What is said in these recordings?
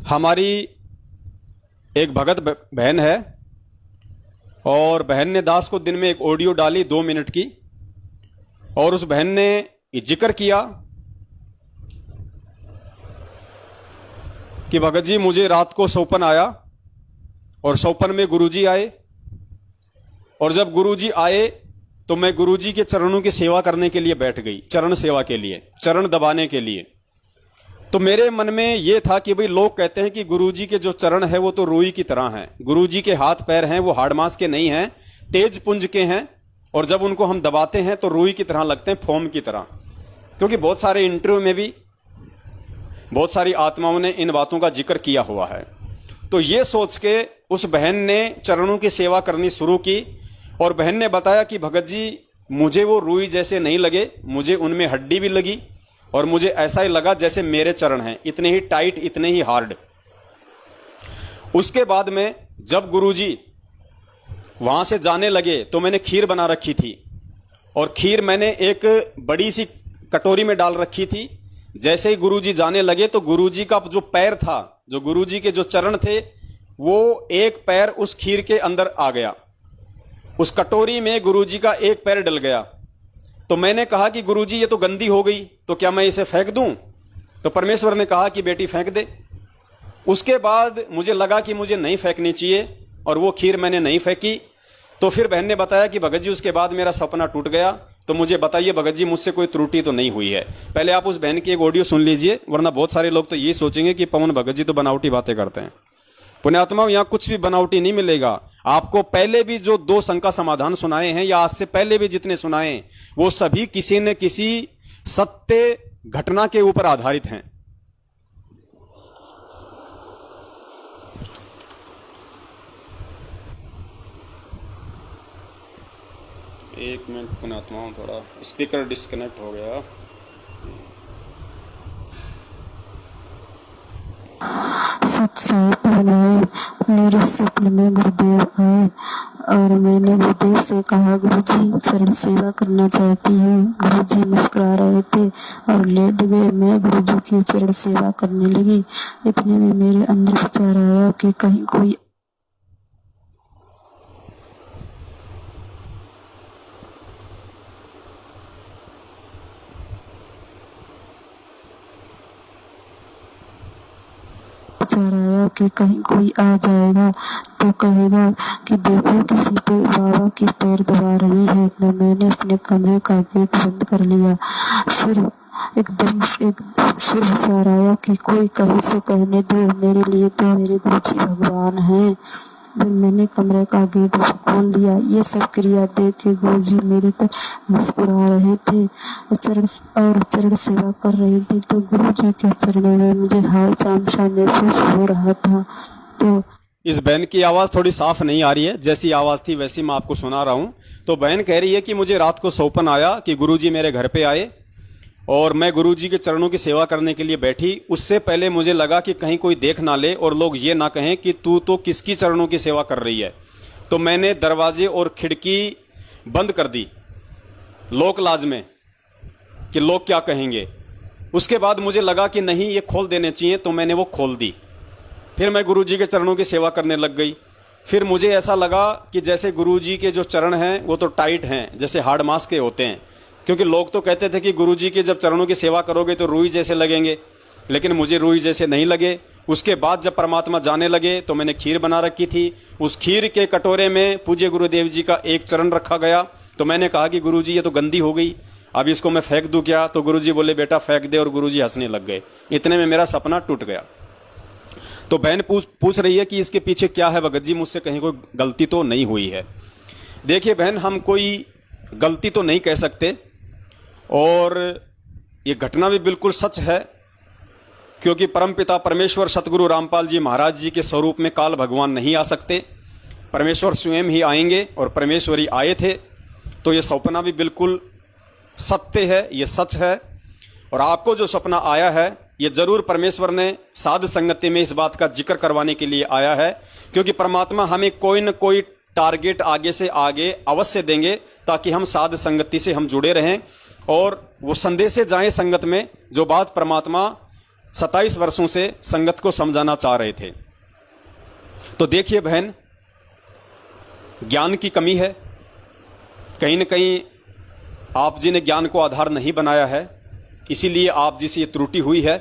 हमारी एक भगत बहन है और बहन ने दास को दिन में एक ऑडियो डाली 2 मिनट की, और उस बहन ने ये जिक्र किया कि भगत जी मुझे रात को सौपन आया और सौपन में गुरुजी आए, और जब गुरुजी आए तो मैं गुरुजी के चरणों की सेवा करने के लिए बैठ गई, चरण सेवा के लिए, चरण दबाने के लिए। तो मेरे मन में यह था कि भाई लोग कहते हैं कि गुरुजी के जो चरण है वो तो रुई की तरह हैं, गुरुजी के हाथ पैर हैं वो हाड़ मांस के नहीं हैं, तेज पुंज के हैं, और जब उनको हम दबाते हैं तो रुई की तरह लगते हैं, फोम की तरह। क्योंकि बहुत सारे इंटरव्यू में भी बहुत सारी आत्माओं ने इन बातों का जिक्र किया हुआ है। तो ये सोच के उस बहन ने चरणों की सेवा करनी शुरू की, और बहन ने बताया कि भगत जी मुझे वो रुई जैसे नहीं लगे, मुझे उनमें हड्डी भी लगी, और मुझे ऐसा ही लगा जैसे मेरे चरण हैं, इतने ही टाइट, इतने ही हार्ड। उसके बाद में जब गुरुजी वहां से जाने लगे तो मैंने खीर बना रखी थी, और खीर मैंने एक बड़ी सी कटोरी में डाल रखी थी। जैसे ही गुरुजी जाने लगे तो गुरुजी का जो पैर था, जो गुरुजी के जो चरण थे, वो एक पैर उस खीर के अंदर आ गया, उस कटोरी में गुरुजी का एक पैर डल गया। तो मैंने कहा कि गुरुजी ये तो गंदी हो गई, तो क्या मैं इसे फेंक दूं? तो परमेश्वर ने कहा कि बेटी फेंक दे। उसके बाद मुझे लगा कि मुझे नहीं फेंकनी चाहिए, और वो खीर मैंने नहीं फेंकी। तो फिर बहन ने बताया कि भगत जी उसके बाद मेरा सपना टूट गया, तो मुझे बताइए भगत जी मुझसे कोई त्रुटि तो नहीं हुई है। पहले आप उस बहन की एक ऑडियो सुन लीजिए, वरना बहुत सारे लोग तो ये सोचेंगे कि पवन भगत जी तो बनावटी बातें करते हैं। पुण्यात्मा, यहां कुछ भी बनावटी नहीं मिलेगा आपको। पहले भी जो 2 शंका समाधान सुनाए हैं, या आज से पहले भी जितने सुनाए, वो सभी किसी न किसी सत्य घटना के ऊपर आधारित हैं। एक मिनट पुण्यात्मा, थोड़ा स्पीकर डिस्कनेक्ट हो गया। सच साहिब बनाए मेरे सपने में गुरुदेव आए, और मैंने गुरुदेव से कहा गुरुजी चरण सेवा करना चाहती हूँ। गुरुजी मुस्कुरा रहे थे और लेट गए। मैं गुरुजी की चरण सेवा करने लगी। इतने में मेरे अंदर विचार आया कि कहीं कोई कहीं कोई आ जाएगा तो कहेगा कि देखो किसी पे बाबा की पैर दबा रही है। तो मैंने अपने कमरे का गेट बंद कर लिया। फिर एकदम फिर विचार आया कि कोई कहे से कहने दो, मेरे लिए तो मेरे गुरुजी भगवान हैं। फिर मैंने कमरे का गेट खोल दिया। ये सब क्रिया देख के गुरुजी मेरे पर मुस्कुरा रहे थे और चरण सेवा कर रहे थे। तो गुरुजी के चरणों में मुझे हाल चाम सा महसूस हो रहा था। तो इस बहन की आवाज थोड़ी साफ नहीं आ रही है, जैसी आवाज थी वैसी मैं आपको सुना रहा हूं। तो बहन कह रही है कि मुझे रात को सौपन आया कि गुरुजी मेरे घर पे आए, और मैं गुरुजी के चरणों की सेवा करने के लिए बैठी। उससे पहले मुझे लगा कि कहीं कोई देख ना ले और लोग ये ना कहें कि तू तो किसकी चरणों की सेवा कर रही है। तो मैंने दरवाजे और खिड़की बंद कर दी लोक लाज में कि लोग क्या कहेंगे। उसके बाद मुझे लगा कि नहीं, ये खोल देने चाहिए, तो मैंने वो खोल दी। फिर मैं गुरुजी के चरणों की सेवा करने लग गई। फिर मुझे ऐसा लगा कि जैसे गुरुजी के जो चरण हैं वो तो टाइट हैं, जैसे हार्ड मांस के होते हैं। क्योंकि लोग तो कहते थे कि गुरुजी के जब चरणों की सेवा करोगे तो रुई जैसे लगेंगे, लेकिन मुझे रुई जैसे नहीं लगे। उसके बाद जब परमात्मा जाने लगे तो मैंने खीर बना रखी थी। उस खीर के कटोरे में पूज्य गुरुदेव जी का एक चरण रखा गया। तो मैंने कहा कि गुरुजी ये तो गंदी हो गई, अब इसको मैं फेंक दूं क्या? तो गुरुजी बोले बेटा फेंक दे, और गुरुजी हंसने लग गए। इतने में मेरा सपना टूट गया। तो बहन पूछ रही है कि इसके पीछे क्या है भगत जी, मुझसे कहीं कोई गलती तो नहीं हुई है? देखिए बहन, हम कोई गलती तो नहीं कह सकते, और ये घटना भी बिल्कुल सच है, क्योंकि परमपिता परमेश्वर सतगुरु रामपाल जी महाराज जी के स्वरूप में काल भगवान नहीं आ सकते। परमेश्वर स्वयं ही आएंगे, और परमेश्वर ही आए थे। तो ये सपना भी बिल्कुल सत्य है, ये सच है। और आपको जो सपना आया है, ये जरूर परमेश्वर ने साध संगति में इस बात का जिक्र करवाने के लिए आया है, क्योंकि परमात्मा हमें कोई न कोई टारगेट आगे से आगे अवश्य देंगे, ताकि हम साध संगति से हम जुड़े रहें और वो संदेशे जाएं संगत में, जो बात परमात्मा 27 वर्षों से संगत को समझाना चाह रहे थे। तो देखिए बहन, ज्ञान की कमी है, कहीं न कहीं आप जी ने ज्ञान को आधार नहीं बनाया है, इसीलिए आप जी से ये त्रुटि हुई है।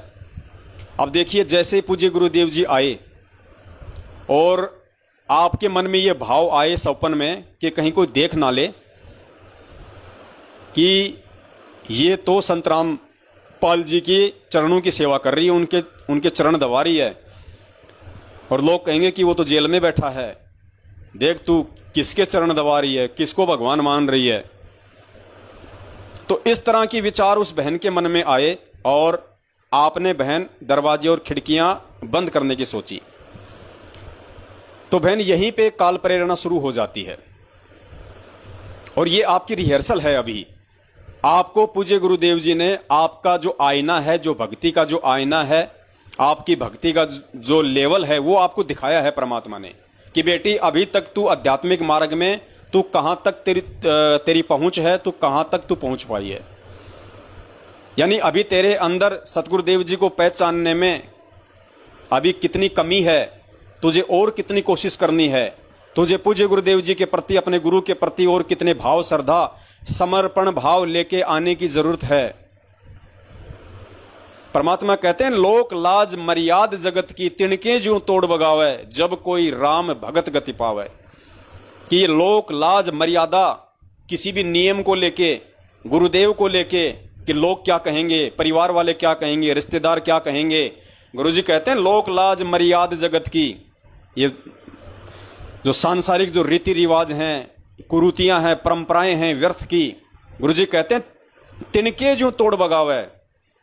अब देखिए, जैसे पूज्य गुरुदेव जी आए और आपके मन में ये भाव आए सौपन में कि कहीं कोई देख ना ले कि ये तो संत रामपाल जी के चरणों की सेवा कर रही है, उनके चरण दबा रही है, और लोग कहेंगे कि वो तो जेल में बैठा है, देख तू किसके चरण दबा रही है, किसको भगवान मान रही है। तो इस तरह की विचार उस बहन के मन में आए और आपने बहन दरवाजे और खिड़कियां बंद करने की सोची। तो बहन यहीं पे काल प्रेरणा शुरू हो जाती है, और ये आपकी रिहर्सल है। अभी आपको पूज्य गुरुदेव जी ने आपका जो आईना है, जो भक्ति का जो आईना है, आपकी भक्ति का जो लेवल है, वो आपको दिखाया है परमात्मा ने कि बेटी अभी तक तू आध्यात्मिक मार्ग में तू कहां तक तेरी पहुंच है, तू कहां तक तू पहुंच पाई है। यानी अभी तेरे अंदर सतगुरुदेव जी को पहचानने में अभी कितनी कमी है, तुझे और कितनी कोशिश करनी है, तुझे पूज्य गुरुदेव जी के प्रति, अपने गुरु के प्रति और कितने भाव, श्रद्धा, समर्पण भाव लेके आने की जरूरत है। परमात्मा कहते हैं, लोक लाज मर्याद जगत की तिणके ज्यों तोड़ बगावे, जब कोई राम भगत गति पावे। कि ये लोक लाज मर्यादा किसी भी नियम को लेके, गुरुदेव को लेके कि लोग क्या कहेंगे, परिवार वाले क्या कहेंगे, रिश्तेदार क्या कहेंगे। गुरुजी कहते हैं लोक लाज मर्याद जगत की, ये जो सांसारिक जो रीति रिवाज हैं, कुरीतियां हैं, परंपराएं हैं व्यर्थ की, गुरुजी कहते हैं तिनके जो तोड़ बगावे।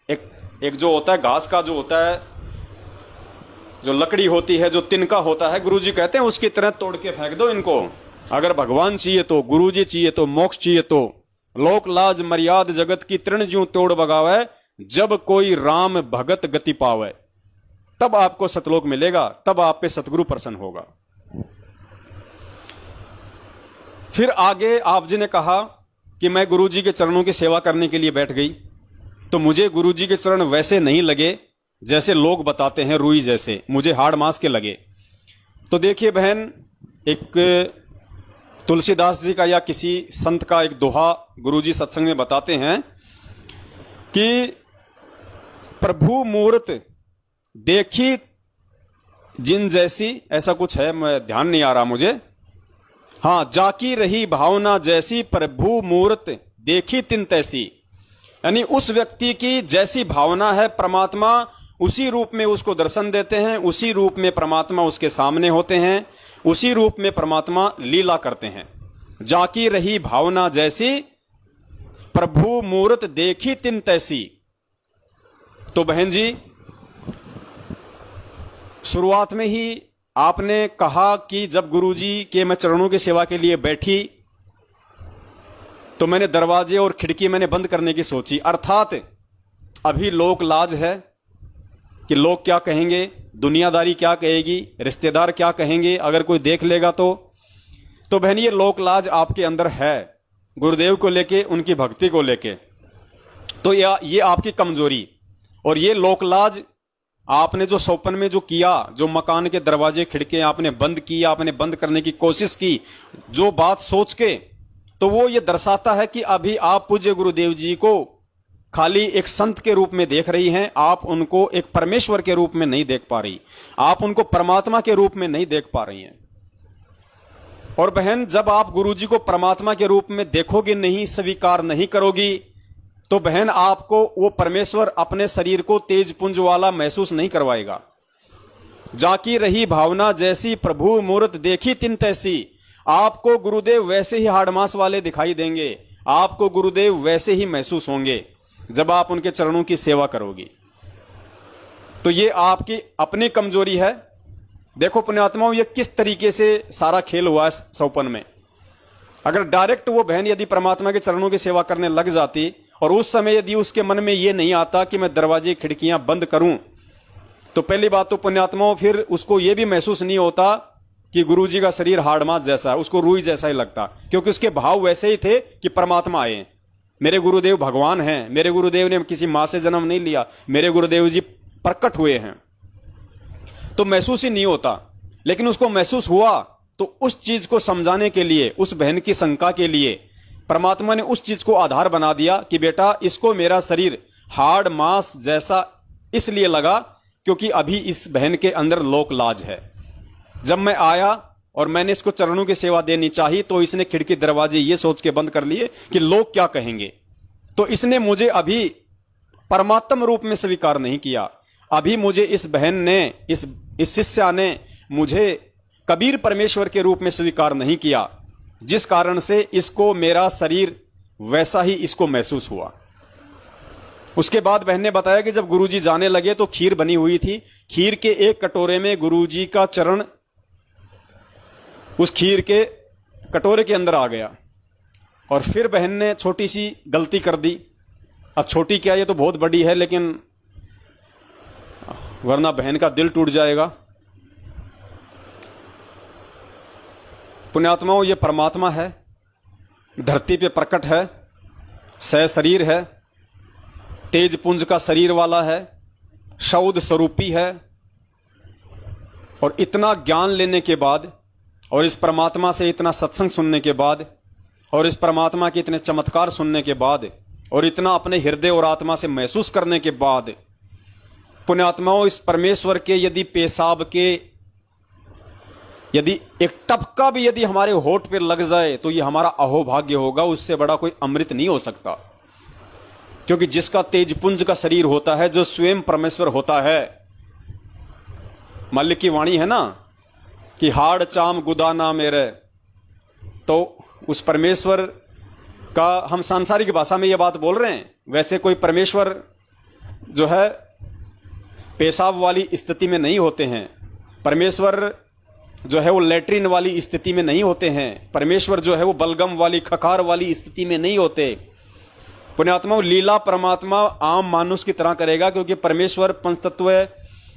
एक जो होता है घास का, जो होता है, जो लकड़ी होती है, जो तिनका होता है, गुरुजी कहते हैं उसकी तरह तोड़ के फेंक दो इनको। अगर भगवान चाहिए तो, गुरुजी चाहिए तो, मोक्ष चाहिए तो, लोक लाज मर्याद जगत की तृण ज्यों तोड़ बगावे, जब कोई राम भगत गति पावे। तब आपको सतलोक मिलेगा, तब आप पे सतगुरु प्रसन्न होगा। फिर आगे आप जी ने कहा कि मैं गुरुजी के चरणों की सेवा करने के लिए बैठ गई, तो मुझे गुरुजी के चरण वैसे नहीं लगे जैसे लोग बताते हैं, रुई जैसे, मुझे हाड़ मांस के लगे। तो देखिए बहन, एक तुलसीदास जी का या किसी संत का एक दोहा गुरुजी सत्संग में बताते हैं कि प्रभु मूर्त देखी जिन जैसी, ऐसा कुछ है, मैं ध्यान नहीं आ रहा मुझे। हाँ, जाकी रही भावना जैसी, प्रभु मूर्त देखी तिन तैसी। यानी उस व्यक्ति की जैसी भावना है, परमात्मा उसी रूप में उसको दर्शन देते हैं, उसी रूप में परमात्मा उसके सामने होते हैं, उसी रूप में परमात्मा लीला करते हैं। जाकी रही भावना जैसी, प्रभु मूर्त देखी तिन तैसी। तो बहन जी, शुरुआत में ही आपने कहा कि जब गुरुजी के मैं चरणों की सेवा के लिए बैठी तो मैंने दरवाजे और खिड़की मैंने बंद करने की सोची। अर्थात अभी लोक लाज है कि लोग क्या कहेंगे, दुनियादारी क्या कहेगी, रिश्तेदार क्या कहेंगे, अगर कोई देख लेगा तो बहन ये लोक लाज आपके अंदर है, गुरुदेव को लेके, उनकी भक्ति को लेके। तो ये आपकी कमजोरी, और ये लोक लाज आपने जो सौपन में जो किया, जो मकान के दरवाजे खिड़के आपने बंद किए, आपने बंद करने की कोशिश की, जो बात सोच के, तो वो ये दर्शाता है कि अभी आप पूज्य गुरुदेव जी को खाली एक संत के रूप में देख रही हैं, आप उनको एक परमेश्वर के रूप में नहीं देख पा रही, आप उनको परमात्मा के रूप में नहीं देख पा रही हैं। और बहन, जब आप गुरुजी को परमात्मा के रूप में देखोगे नहीं, स्वीकार नहीं करोगी, तो बहन आपको वो परमेश्वर अपने शरीर को तेज पुंज वाला महसूस नहीं करवाएगा। जाकी रही भावना जैसी, प्रभु मूर्त देखी तिन तैसी। आपको गुरुदेव वैसे ही हाड़मास वाले दिखाई देंगे, आपको गुरुदेव वैसे ही महसूस होंगे जब आप उनके चरणों की सेवा करोगी। तो ये आपकी अपनी कमजोरी है। देखो पुण्यात्माओं, ये किस तरीके से सारा खेल हुआ है सौपन में। अगर डायरेक्ट वो बहन यदि परमात्मा के चरणों की सेवा करने लग जाती, और उस समय यदि उसके मन में ये नहीं आता कि मैं दरवाजे खिड़कियां बंद करूं, तो पहली बात तो पुण्यात्माओं फिर उसको ये भी महसूस नहीं होता कि गुरुजी का शरीर हाड़मास जैसा है, उसको रूई जैसा ही लगता, क्योंकि उसके भाव वैसे ही थे कि परमात्मा आए, मेरे गुरुदेव भगवान हैं, मेरे गुरुदेव ने किसी मां से जन्म नहीं लिया, मेरे गुरुदेव जी प्रकट हुए हैं, तो महसूस ही नहीं होता। लेकिन उसको महसूस हुआ तो उस चीज को समझाने के लिए, उस बहन की शंका के लिए परमात्मा ने उस चीज को आधार बना दिया कि बेटा इसको मेरा शरीर हाड़ मांस जैसा इसलिए लगा क्योंकि अभी इस बहन के अंदर लोक लाज है। जब मैं आया और मैंने इसको चरणों की सेवा देनी चाहिए तो इसने खिड़की दरवाजे ये सोच के बंद कर लिए कि लोग क्या कहेंगे। तो इसने मुझे अभी परमात्म रूप में स्वीकार नहीं किया। अभी मुझे इस बहन ने, इस शिष्या ने मुझे कबीर परमेश्वर के रूप में स्वीकार नहीं किया, जिस कारण से इसको मेरा शरीर वैसा ही इसको महसूस हुआ। उसके बाद बहन ने बताया कि जब गुरुजी जाने लगे तो खीर बनी हुई थी। खीर के एक कटोरे में गुरुजी का चरण उस खीर के कटोरे के अंदर आ गया। और फिर बहन ने छोटी सी गलती कर दी। अब छोटी क्या, ये तो बहुत बड़ी है, लेकिन वरना बहन का दिल टूट जाएगा। पुण्यात्माओं, ये परमात्मा है, धरती पे प्रकट है, सह शरीर है, तेज पुंज का शरीर वाला है, शौद स्वरूपी है। और इतना ज्ञान लेने के बाद और इस परमात्मा से इतना सत्संग सुनने के बाद और इस परमात्मा के इतने चमत्कार सुनने के बाद और इतना अपने हृदय और आत्मा से महसूस करने के बाद, पुण्यात्माओं, इस परमेश्वर के यदि पेशाब के यदि एक टपका भी यदि हमारे होठ पे लग जाए तो ये हमारा अहोभाग्य होगा। उससे बड़ा कोई अमृत नहीं हो सकता। क्योंकि जिसका तेजपुंज का शरीर होता है, जो स्वयं परमेश्वर होता है, मल्लिक की वाणी है ना कि हाड़ चाम गुदाना मेरे, तो उस परमेश्वर का हम सांसारिक भाषा में ये बात बोल रहे हैं। वैसे कोई परमेश्वर जो है पेशाब वाली स्थिति में नहीं होते हैं। परमेश्वर जो है वो लैट्रिन वाली स्थिति में नहीं होते हैं। परमेश्वर जो है वो बलगम वाली, खकार वाली स्थिति में नहीं होते। पुण्यात्मा, लीला परमात्मा आम मानुष की तरह करेगा, क्योंकि परमेश्वर पंचतत्व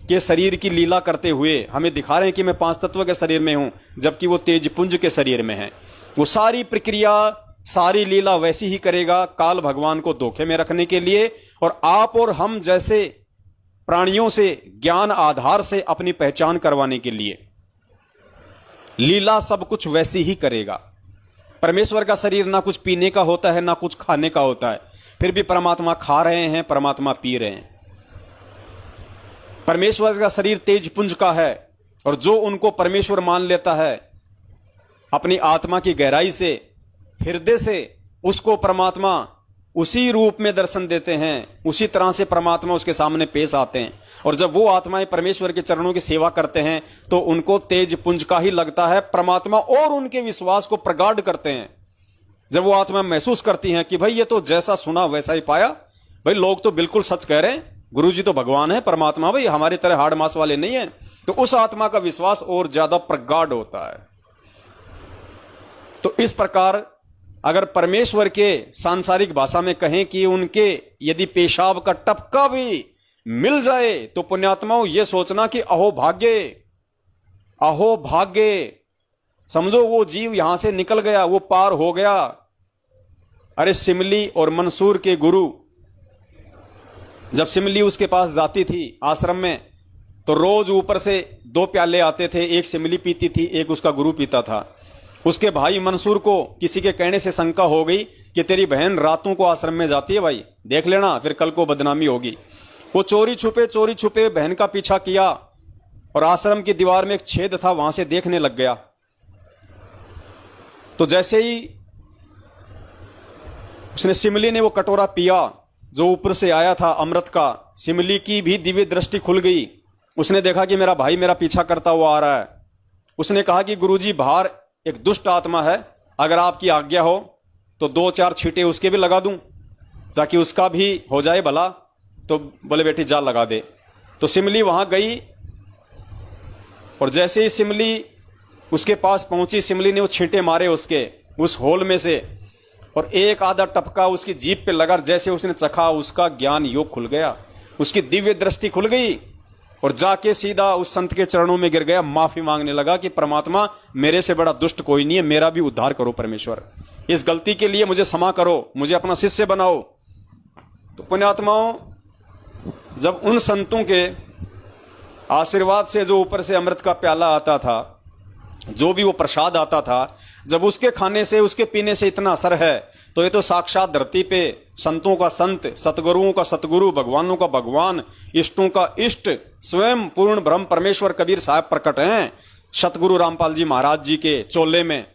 के शरीर की लीला करते हुए हमें दिखा रहे हैं कि मैं पांच तत्व के शरीर में हूं, जबकि वो तेजपुंज के शरीर में है। वो सारी प्रक्रिया, सारी लीला वैसी ही करेगा, काल भगवान को धोखे में रखने के लिए और आप और हम जैसे प्राणियों से ज्ञान आधार से अपनी पहचान करवाने के लिए। लीला सब कुछ वैसी ही करेगा। परमेश्वर का शरीर ना कुछ पीने का होता है, ना कुछ खाने का होता है, फिर भी परमात्मा खा रहे हैं, परमात्मा पी रहे हैं। परमेश्वर का शरीर तेजपुंज का है और जो उनको परमेश्वर मान लेता है अपनी आत्मा की गहराई से, हृदय से, उसको परमात्मा उसी रूप में दर्शन देते हैं। उसी तरह से परमात्मा उसके सामने पेश आते हैं। और जब वो आत्माएं परमेश्वर के चरणों की सेवा करते हैं तो उनको तेज पुंज का ही लगता है। परमात्मा और उनके विश्वास को प्रगाढ़ करते हैं। जब वो आत्मा महसूस करती हैं कि भाई ये तो जैसा सुना वैसा ही पाया, भाई लोग तो बिल्कुल सच कह रहे हैं, गुरुजी तो भगवान है, परमात्मा भाई हमारी तरह हाड़ मांस वाले नहीं है, तो उस आत्मा का विश्वास और ज्यादा प्रगाढ़ होता है। तो इस प्रकार अगर परमेश्वर के सांसारिक भाषा में कहें कि उनके यदि पेशाब का टपका भी मिल जाए तो पुण्यात्माओं ये सोचना कि अहो भाग्य, समझो वो जीव यहां से निकल गया, वो पार हो गया। अरे सिमली और मंसूर के गुरु, जब सिमली उसके पास जाती थी आश्रम में, तो रोज ऊपर से 2 प्याले आते थे, एक सिमली पीती थी, एक उसका गुरु पीता था। उसके भाई मंसूर को किसी के कहने से शंका हो गई कि तेरी बहन रातों को आश्रम में जाती है, भाई देख लेना, फिर कल को बदनामी होगी। वो चोरी छुपे बहन का पीछा किया और आश्रम की दीवार में एक छेद था, वहां से देखने लग गया। तो जैसे ही उसने सिमली ने वो कटोरा पिया जो ऊपर से आया था अमृत का, सिमली की भी दिव्य दृष्टि खुल गई। उसने देखा कि मेरा भाई मेरा पीछा करता हुआ आ रहा है। उसने कहा कि गुरुजी बाहर एक दुष्ट आत्मा है, अगर आपकी आज्ञा हो तो 2-4 छींटे उसके भी लगा दूं ताकि उसका भी हो जाए भला। तो बोले बेटी जा लगा दे। तो सिमली वहां गई और जैसे ही सिमली उसके पास पहुंची, सिमली ने वो छींटे मारे उसके उस होल में से और एक आधा टपका उसकी जीभ पे लगा। जैसे उसने चखा, उसका ज्ञान योग खुल गया, उसकी दिव्य दृष्टि खुल गई और जाके सीधा उस संत के चरणों में गिर गया, माफी मांगने लगा कि परमात्मा मेरे से बड़ा दुष्ट कोई नहीं है, मेरा भी उद्धार करो परमेश्वर, इस गलती के लिए मुझे क्षमा करो, मुझे अपना शिष्य बनाओ। तो पुण्यात्माओं जब उन संतों के आशीर्वाद से जो ऊपर से अमृत का प्याला आता था, जो भी वो प्रसाद आता था, जब उसके खाने से उसके पीने से इतना असर है, तो ये तो साक्षात धरती पे संतों का संत, सतगुरुओं का सतगुरु, भगवानों का भगवान, इष्टों का इष्ट, स्वयं पूर्ण ब्रह्म परमेश्वर कबीर साहब प्रकट हैं सतगुरु रामपाल जी महाराज जी के चोले में।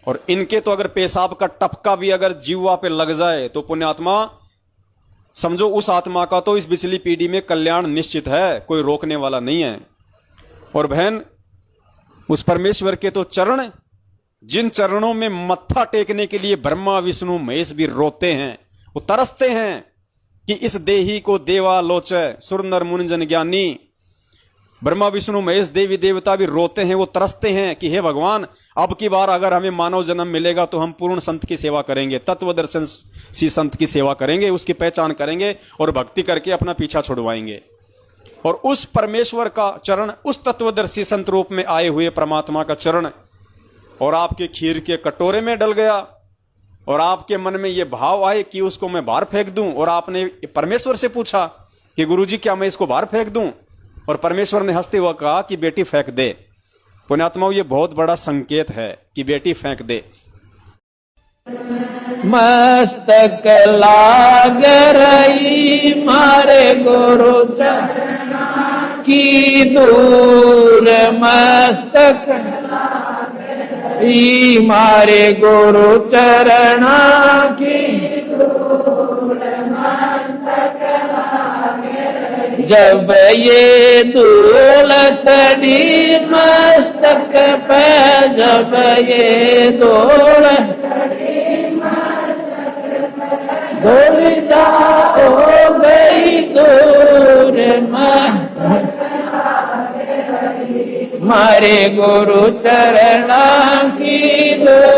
और इनके तो अगर पेशाब का टपका भी अगर जीवा पे लग जाए तो पुण्यात्मा समझो उस आत्मा का तो इस बिचली पीढ़ी में कल्याण निश्चित है, कोई रोकने वाला नहीं है। और बहन, उस परमेश्वर के तो चरण, जिन चरणों में मत्था टेकने के लिए ब्रह्मा विष्णु महेश भी रोते हैं, वो तरसते हैं कि इस देही को देवा लोचय, सुर नर मुनि जन ज्ञानी। ब्रह्मा विष्णु महेश देवी देवता भी रोते हैं, वो तरसते हैं कि हे भगवान, अब की बार अगर हमें मानव जन्म मिलेगा तो हम पूर्ण संत की सेवा करेंगे, तत्व दर्शन सी संत की सेवा करेंगे, उसकी पहचान करेंगे और भक्ति करके अपना पीछा छुड़वाएंगे। और उस परमेश्वर का चरण, उस तत्वदर्शी संत रूप में आए हुए परमात्मा का चरण और आपके खीर के कटोरे में डल गया और आपके मन में यह भाव आए कि उसको मैं बाहर फेंक दूं, और आपने परमेश्वर से पूछा कि गुरुजी क्या मैं इसको बाहर फेंक दूं, और परमेश्वर ने हंसते हुए कहा कि बेटी फेंक दे। पुण्यात्माओं, ये बहुत बड़ा संकेत है कि बेटी फेंक दे। मस्तक लाग रही मारे गुरु चरण की दूर, मस्तक मारे गुरु चरण की दूर, मस्तक जब ये धूल चढ़ी मस्तक पे, जब ये धूल धूल हो गई दूर, मारे गुरु चरण की दूर।